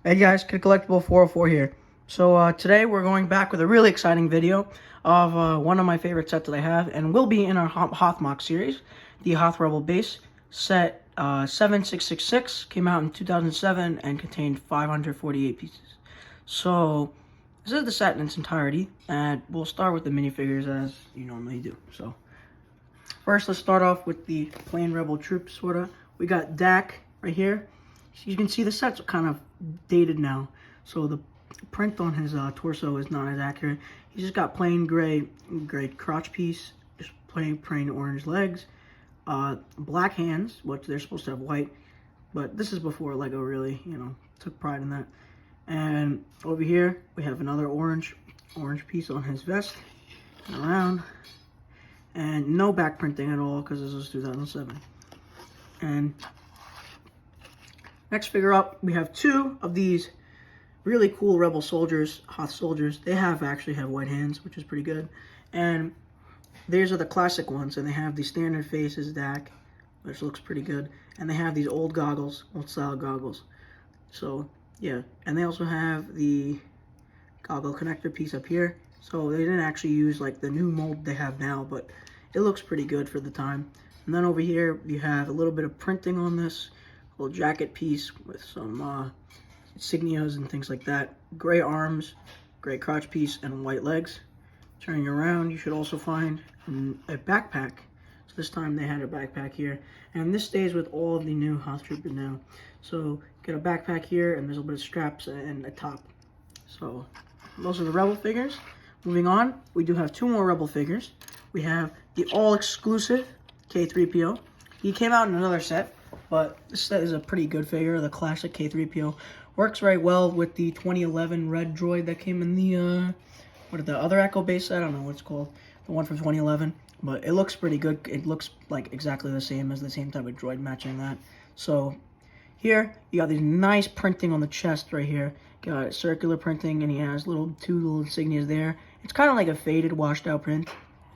Hey guys, Kid Collectible 404 here. So today we're going back with a really exciting video of one of my favorite sets that I have, and will be in our Hoth mock series, the Hoth Rebel base set 7666, came out in 2007 and contained 548 pieces. So this is the set in its entirety, and we'll start with the minifigures as you normally do. So first, let's start off with the plain Rebel troops, sorta. We got Dak right here. You can see the set's kind of dated now, so the print on his torso is not as accurate. He's just got plain gray crotch piece, just plain orange legs, black hands, which they're supposed to have white, but this is before Lego really, took pride in that. And over here we have another orange piece on his vest and around, and no back printing at all because this was 2007. And next figure up, we have two of these really cool Rebel soldiers, Hoth soldiers. They actually have white hands, which is pretty good. And these are the classic ones, and they have the standard faces, Dak, which looks pretty good. And they have these old goggles, old style goggles. So, yeah. And they also have the goggle connector piece up here. So they didn't actually use like the new mold they have now, but it looks pretty good for the time. And then over here, you have a little bit of printing on this little jacket piece with some insignias and things like that. Gray arms, gray crotch piece, and white legs. Turning around, you should also find a backpack. So this time they had a backpack here, and this stays with all of the new Hoth Troopers now. So get a backpack here, and there's a little bit of straps and a top. So those are the Rebel figures. Moving on, we do have two more Rebel figures. We have the all-exclusive K3PO. He came out in another set, but this set is a pretty good figure. The classic K3PO works very well with the 2011 red droid that came in the the other Echo base set. I don't know what it's called, the one from 2011, but it looks pretty good. It looks like exactly the same as the same type of droid matching that. So here you got these nice printing on the chest right here. Got circular printing, and he has two little insignias there. It's kind of like a faded, washed out print.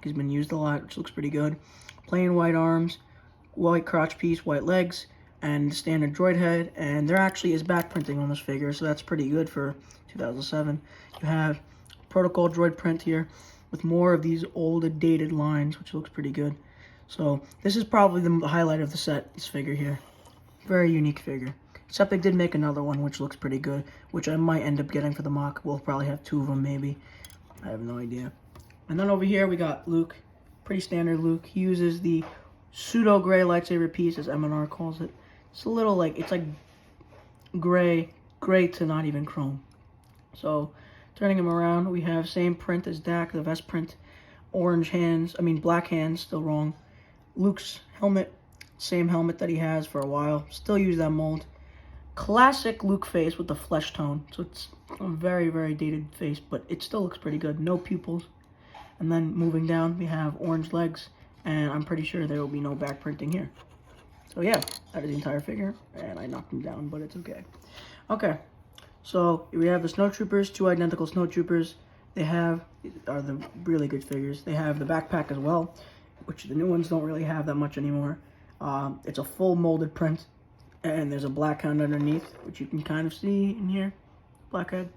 He's been used a lot, which looks pretty good. Plain white arms, white crotch piece, white legs, and standard droid head. And there actually is back printing on this figure, so that's pretty good for 2007. You have protocol droid print here with more of these old dated lines, which looks pretty good. So this is probably the highlight of the set, this figure here. Very unique figure. Except they did make another one, which looks pretty good, which I might end up getting for the mock. We'll probably have two of them, maybe. I have no idea. And then over here we got Luke. Pretty standard Luke. He uses the pseudo gray lightsaber piece, as M&R calls it. It's a little it's like gray to not even chrome. So turning him around, we have same print as Dak, the vest print, black hands, still wrong. Luke's helmet, same helmet that he has for a while, still use that mold. Classic Luke face with the flesh tone, so it's a very, very dated face, but it still looks pretty good. No pupils. And then moving down, we have orange legs, and I'm pretty sure there will be no back printing here. So yeah, that is the entire figure, and I knocked him down, but it's okay. Okay, so we have the snowtroopers, two identical snowtroopers. They are the really good figures. They have the backpack as well, which the new ones don't really have that much anymore. It's a full molded print, and there's a black hound underneath, which you can kind of see in here, black head.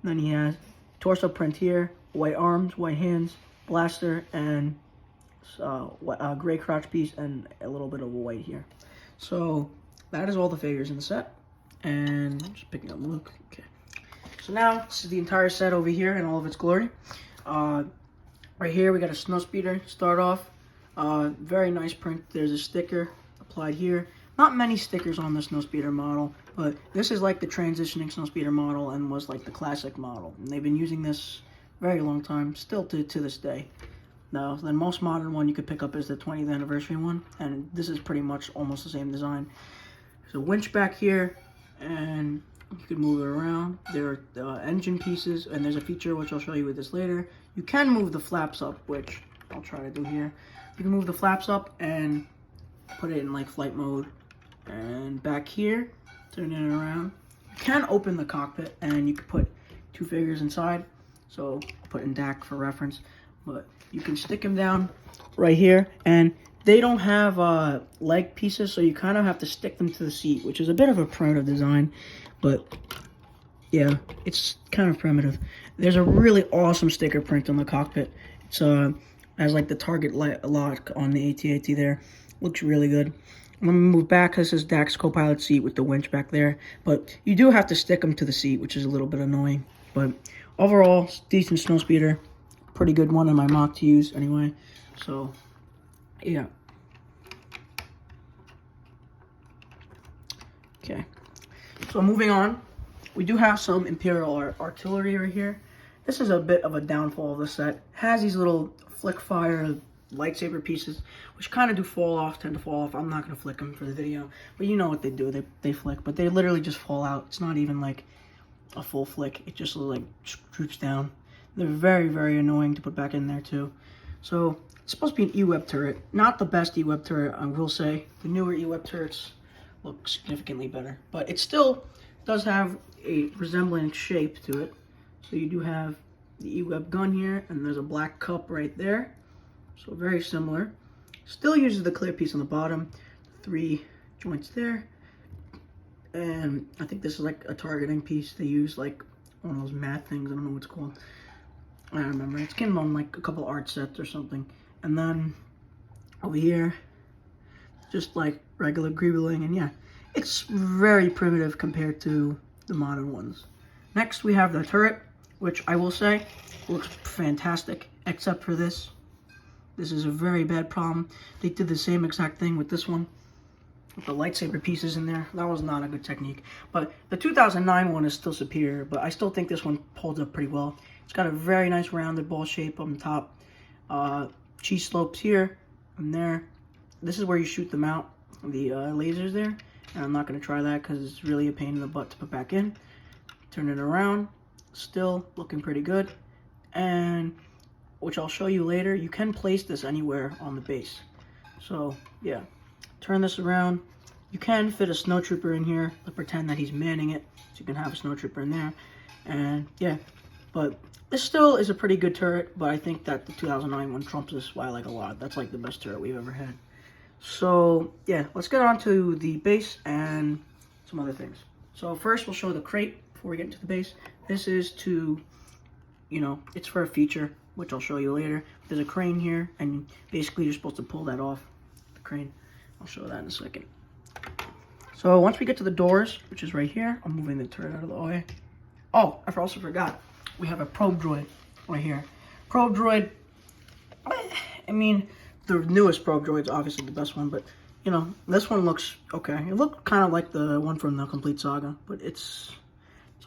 And then he has torso print here, white arms, white hands, blaster, and gray crotch piece, and a little bit of white here. So that is all the figures in the set, and I'm just picking up Luke. Okay. So now this is the entire set over here in all of its glory. Right here we got a snowspeeder to start off. Very nice print. There's a sticker applied here. Not many stickers on the snowspeeder model, but this is like the transitioning snowspeeder model and was like the classic model. And they've been using this very long time, still to this day. Now, the most modern one you could pick up is the 20th anniversary one, and this is pretty much almost the same design. There's a winch back here, and you can move it around. There are engine pieces, and there's a feature which I'll show you with this later. You can move the flaps up, which I'll try to do here. You can move the flaps up and put it in like flight mode. And back here, turning it around, you can open the cockpit, and you can put two figures inside. So I'll put in Dak for reference, but you can stick him down right here, and they don't have leg pieces, so you kind of have to stick them to the seat, which is a bit of a primitive design, but yeah, it's kind of primitive. There's a really awesome sticker print on the cockpit. It's has like the target light lock on the AT-AT there. Looks really good. I'm gonna move back. This is Dak's co-pilot seat with the winch back there, but you do have to stick them to the seat, which is a little bit annoying. But overall, decent snow speeder. Pretty good one in my mock to use anyway. So yeah. Okay. So moving on, we do have some Imperial artillery right here. This is a bit of a downfall of the set. It has these little flick fire lightsaber pieces, which kind of do fall off, tend to fall off. I'm not going to flick them for the video, but you know what they do. They flick, but they literally just fall out. It's not even like a full flick. It just like droops down. They're very, very annoying to put back in there too. So it's supposed to be an E-Web turret. Not the best E-Web turret, I will say. The newer E-Web turrets look significantly better, but it still does have a resembling shape to it. So you do have the E-Web gun here, and there's a black cup right there. So very similar. Still uses the clear piece on the bottom, 3 joints there. And I think this is like a targeting piece. They use like one of those matte things. I don't know what it's called. I don't remember. It's came on like a couple art sets or something. And then over here, just like regular greebling. And yeah, it's very primitive compared to the modern ones. Next, we have the turret, which I will say looks fantastic, except for this. This is a very bad problem. They did the same exact thing with this one, with the lightsaber pieces in there. That was not a good technique. But the 2009 one is still superior, but I still think this one holds up pretty well. It's got a very nice rounded ball shape on top. Cheese slopes here and there. This is where you shoot them out, the lasers there. And I'm not going to try that because it's really a pain in the butt to put back in. Turn it around. Still looking pretty good. And which I'll show you later, you can place this anywhere on the base. So yeah, turn this around. You can fit a snowtrooper in here to pretend that he's manning it, so you can have a snowtrooper in there. And yeah, but this still is a pretty good turret, but I think that the 2009 one trumps this by like a lot. That's like the best turret we've ever had. So yeah, let's get on to the base and some other things. So first we'll show the crate before we get into the base. This is to, you know, it's for a feature, which I'll show you later. There's a crane here, and basically you're supposed to pull that off, the crane. I'll show that in a second. So once we get to the doors, which is right here, I'm moving the turret out of the way. Oh, I also forgot. We have a probe droid right here. Probe droid, I mean, the newest probe droid's obviously the best one, but, you know, this one looks okay. It looked kind of like the one from the Complete Saga, but it's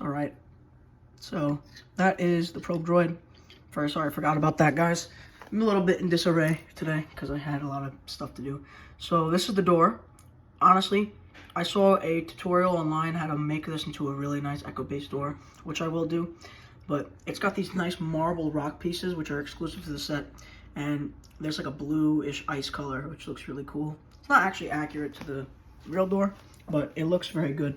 all right. So that is the probe droid. Sorry, I forgot about that, guys. I'm a little bit in disarray today because I had a lot of stuff to do. So this is the door. Honestly, I saw a tutorial online how to make this into a really nice echo-based door, which I will do. But it's got these nice marble rock pieces, which are exclusive to the set. And there's like a bluish ice color, which looks really cool. It's not actually accurate to the real door, but it looks very good.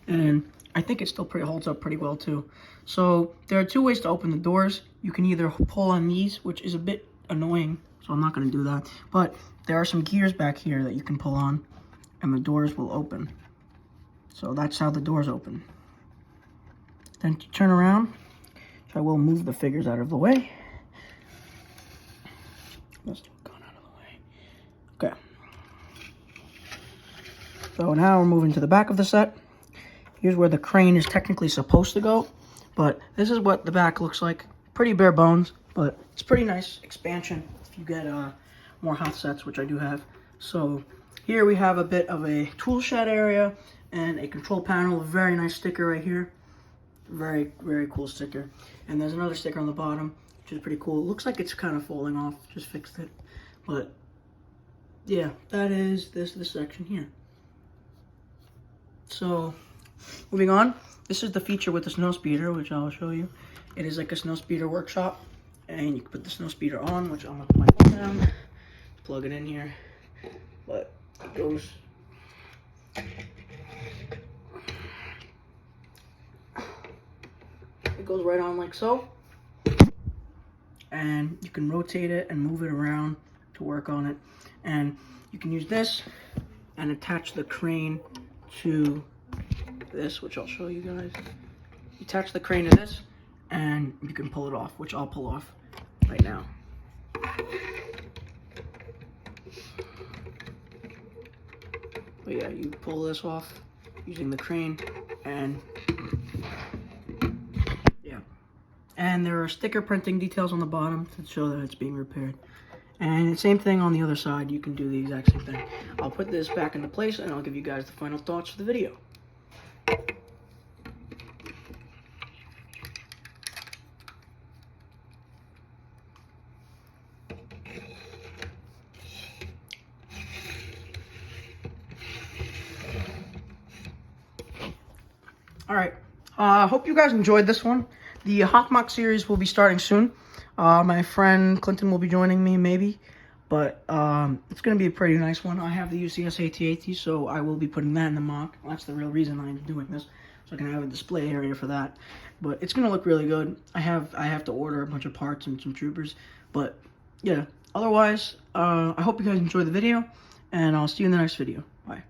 And I think it still holds up pretty well too. So there are 2 ways to open the doors. You can either pull on these, which is a bit annoying, so I'm not going to do that. But there are some gears back here that you can pull on, and the doors will open. So that's how the doors open. Then to turn around, which I will move the figures out of the way. Let's do it, gone out of the way. Okay. So now we're moving to the back of the set. Here's where the crane is technically supposed to go, but this is what the back looks like. Pretty bare bones, but it's pretty nice expansion if you get more Hoth sets, which I do have. So here we have a bit of a tool shed area and a control panel. Very nice sticker right here. Very, very cool sticker. And there's another sticker on the bottom, which is pretty cool. It looks like it's kind of falling off. Just fixed it. But yeah, that is this section here. So moving on, this is the feature with the snow speeder, which I'll show you. It is like a snow speeder workshop, and you can put the snow speeder on, which I'm gonna put my phone down, plug it in here, but it goes. It goes right on like so, and you can rotate it and move it around to work on it, and you can use this and attach the crane to this, which I'll show you guys. attach the crane to this, and you can pull it off, which I'll pull off right now. But yeah, you pull this off using the crane, and yeah. And there are sticker printing details on the bottom to show that it's being repaired. And same thing on the other side, you can do the exact same thing. I'll put this back into place and I'll give you guys the final thoughts for the video. Alright, hope you guys enjoyed this one. The Hoth series will be starting soon. My friend Clinton will be joining me, maybe. But it's going to be a pretty nice one. I have the UCS AT-AT, so I will be putting that in the mock. That's the real reason I'm doing this, so I can have a display area for that. But it's going to look really good. I have to order a bunch of parts and some troopers. But yeah, otherwise, I hope you guys enjoyed the video, and I'll see you in the next video. Bye.